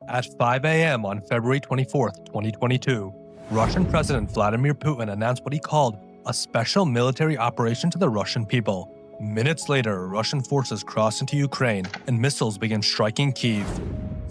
At 5 a.m. on February 24, 2022, Russian President Vladimir Putin announced what he called a special military operation to the Russian people. Minutes later, Russian forces crossed into Ukraine and missiles began striking Kyiv.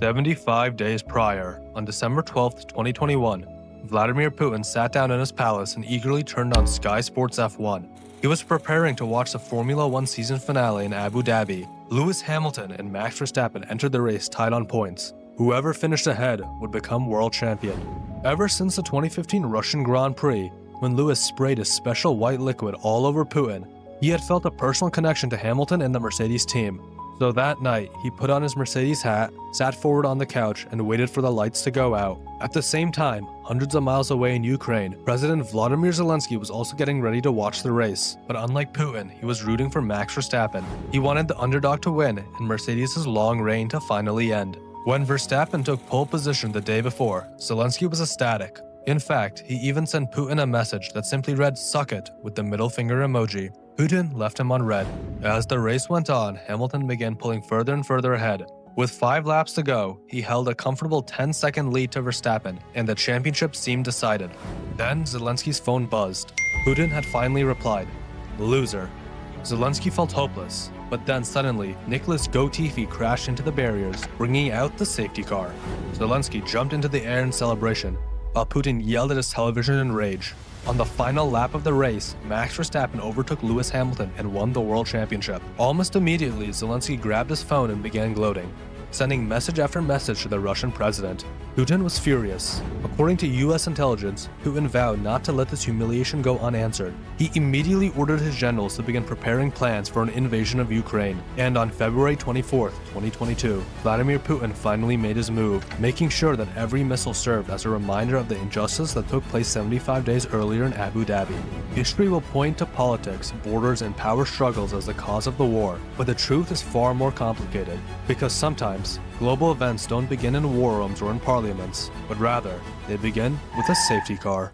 75 days prior, on December 12, 2021, Vladimir Putin sat down in his palace and eagerly turned on Sky Sports F1. He was preparing to watch the Formula One season finale in Abu Dhabi. Lewis Hamilton and Max Verstappen entered the race tied on points. Whoever finished ahead would become world champion. Ever since the 2015 Russian Grand Prix, when Lewis sprayed his special white liquid all over Putin, he had felt a personal connection to Hamilton and the Mercedes team. So that night, he put on his Mercedes hat, sat forward on the couch, and waited for the lights to go out. At the same time, hundreds of miles away in Ukraine, President Volodymyr Zelensky was also getting ready to watch the race. But unlike Putin, he was rooting for Max Verstappen. He wanted the underdog to win and Mercedes' long reign to finally end. When Verstappen took pole position the day before, Zelensky was ecstatic. In fact, he even sent Putin a message that simply read "suck it" with the middle finger emoji. Putin left him on red. As the race went on, Hamilton began pulling further and further ahead. With 5 laps to go, he held a comfortable 10-second lead to Verstappen, and the championship seemed decided. Then Zelensky's phone buzzed. Putin had finally replied, "Loser." Zelensky felt hopeless, but then suddenly, Nicholas Gotifi crashed into the barriers, bringing out the safety car. Zelensky jumped into the air in celebration, while Putin yelled at his television in rage. On the final lap of the race, Max Verstappen overtook Lewis Hamilton and won the world championship. Almost immediately, Zelensky grabbed his phone and began gloating, sending message after message to the Russian president. Putin was furious. According to US intelligence, Putin vowed not to let this humiliation go unanswered. He immediately ordered his generals to begin preparing plans for an invasion of Ukraine. And on February 24, 2022, Vladimir Putin finally made his move, making sure that every missile served as a reminder of the injustice that took place 75 days earlier in Abu Dhabi. History will point to politics, borders, and power struggles as the cause of the war, but the truth is far more complicated, because sometimes global events don't begin in war rooms or in parliaments, but rather, they begin with a safety car.